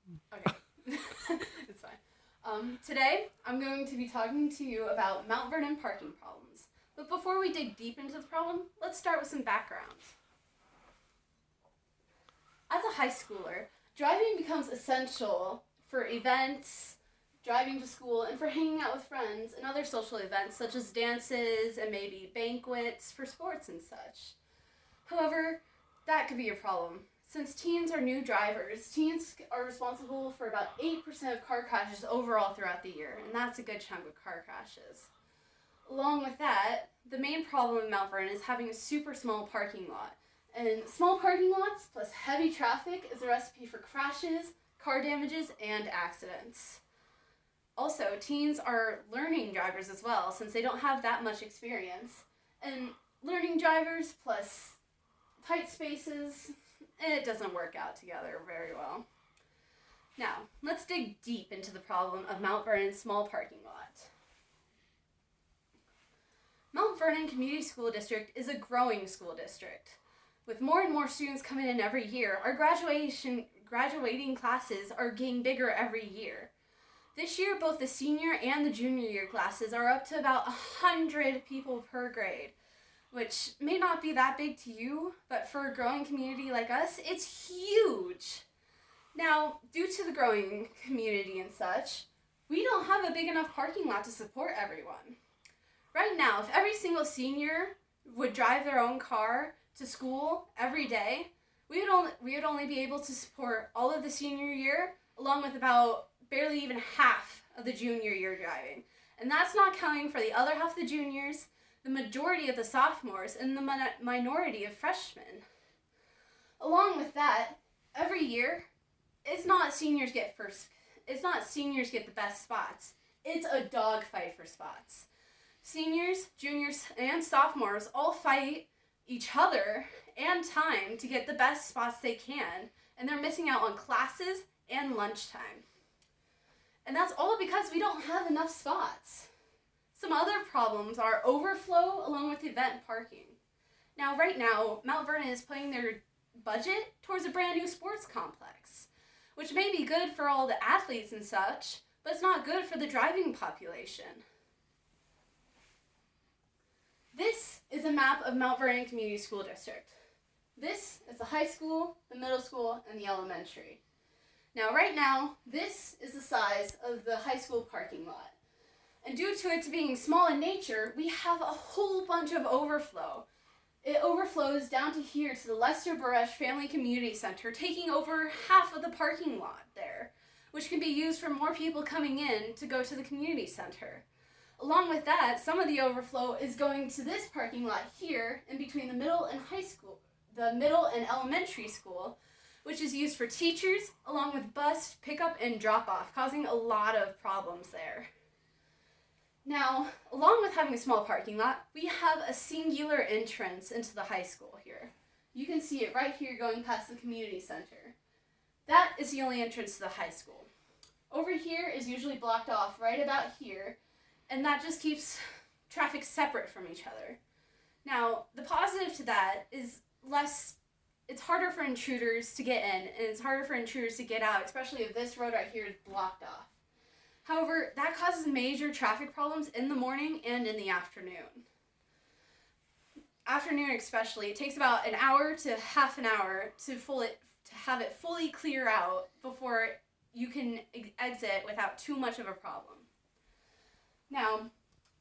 Okay. It's fine. Today, I'm going to be talking to you about Mount Vernon parking problems. But before we dig deep into the problem, let's start with some background. As a high schooler, driving becomes essential for events, driving to school, and for hanging out with friends and other social events such as dances and maybe banquets for sports and such. However, that could be a problem. Since teens are new drivers, teens are responsible for about 8% of car crashes overall throughout the year, and that's a good chunk of car crashes. Along with that, the main problem in Mount Vernon is having a super small parking lot. And small parking lots plus heavy traffic is a recipe for crashes, car damages, and accidents. Also, teens are learning drivers as well, since they don't have that much experience. And learning drivers plus tight spaces, it doesn't work out together very well. Now, let's dig deep into the problem of Mount Vernon's small parking lot. Mount Vernon Community School District is a growing school district. With more and more students coming in every year, our graduating classes are getting bigger every year. This year, both the senior and the junior year classes are up to about 100 people per grade, which may not be that big to you, but for a growing community like us, it's huge. Now, due to the growing community and such, we don't have a big enough parking lot to support everyone. Right now, if every single senior would drive their own car to school every day, we would only be able to support all of the senior year, along with about barely even half of the junior year driving. And that's not counting for the other half of the juniors, the majority of the sophomores, and the minority of freshmen. Along with that, every year, it's not seniors get the best spots. It's a dogfight for spots. Seniors, juniors, and sophomores all fight each other and time to get the best spots they can, and they're missing out on classes and lunchtime. And that's all because we don't have enough spots. Some other problems are overflow along with event parking. Now, right now, Mount Vernon is putting their budget towards a brand new sports complex, which may be good for all the athletes and such, but it's not good for the driving population. This is a map of Mount Vernon Community School District. This is the high school, the middle school, and the elementary. Now, right now, this is the size of the high school parking lot. And due to it being small in nature, we have a whole bunch of overflow. It overflows down to here to the Lester Baresh Family Community Center, taking over half of the parking lot there, which can be used for more people coming in to go to the community center. Along with that, some of the overflow is going to this parking lot here in between the middle and elementary school, which is used for teachers along with bus pickup and drop off, causing a lot of problems there. Now, along with having a small parking lot, we have a singular entrance into the high school here. You can see it right here going past the community center. That is the only entrance to the high school. Over here is usually blocked off right about here, and that just keeps traffic separate from each other. Now, the positive to that is it's harder for intruders to get in, and it's harder for intruders to get out, especially if this road right here is blocked off. However, that causes major traffic problems in the morning and in the afternoon. Afternoon especially, it takes about an hour to half an hour to have it fully clear out before you can exit without too much of a problem. Now,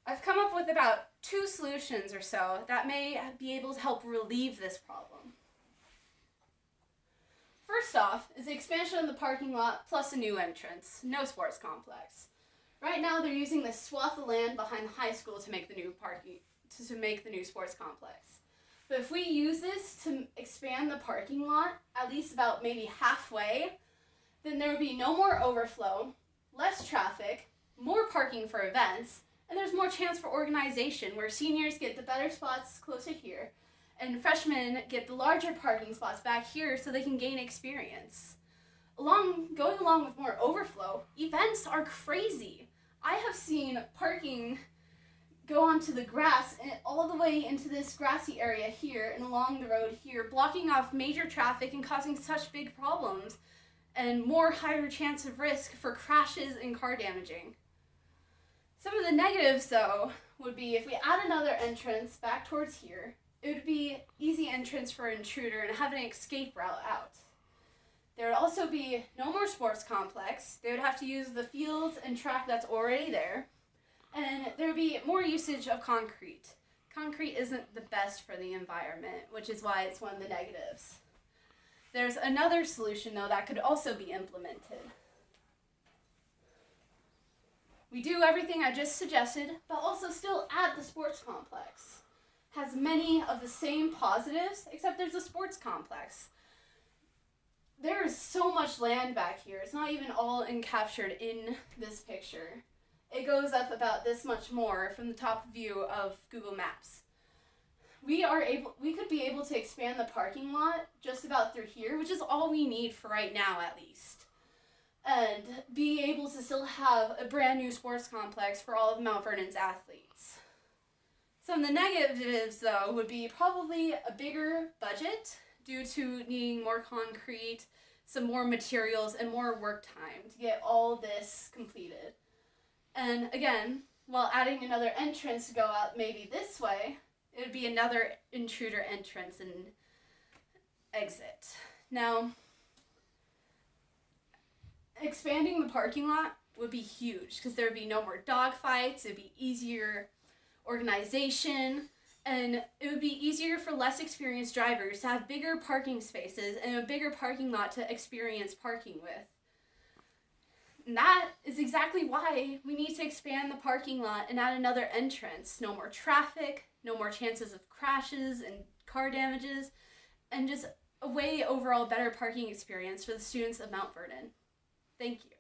I've come up with about 2 solutions or so that may be able to help relieve this problem. First off is the expansion of the parking lot plus a new entrance, no sports complex. Right now they're using this swath of land behind the high school to make the new sports complex. But if we use this to expand the parking lot at least about maybe halfway, then there would be no more overflow, less traffic, more parking for events, and there's more chance for organization where seniors get the better spots closer here and freshmen get the larger parking spots back here so they can gain experience. Going along with more overflow, events are crazy. I have seen parking go onto the grass and all the way into this grassy area here and along the road here, blocking off major traffic and causing such big problems. and more higher chance of risk for crashes and car damaging. Some of the negatives, though, would be if we add another entrance back towards here, it would be easy entrance for an intruder and have an escape route out. There would also be no more sports complex. They would have to use the fields and track that's already there. And there would be more usage of concrete. Concrete isn't the best for the environment, which is why it's one of the negatives. There's another solution, though, that could also be implemented. We do everything I just suggested, but also still add the sports complex. Has many of the same positives, except there's a sports complex. There is so much land back here. It's not even all encaptured in this picture. It goes up about this much more from the top view of Google Maps. We could be able to expand the parking lot just about through here, which is all we need for right now at least. And be able to still have a brand new sports complex for all of Mount Vernon's athletes. Some of the negatives, though, would be probably a bigger budget due to needing more concrete, some more materials, and more work time to get all this completed. And again, while adding another entrance to go out maybe this way, it would be another intruder entrance and exit. Now, expanding the parking lot would be huge because there would be no more dog fights, it would be easier organization, and it would be easier for less experienced drivers to have bigger parking spaces and a bigger parking lot to experience parking with. And that is exactly why we need to expand the parking lot and add another entrance. No more traffic, no more chances of crashes and car damages, and just a way overall better parking experience for the students of Mount Vernon. Thank you.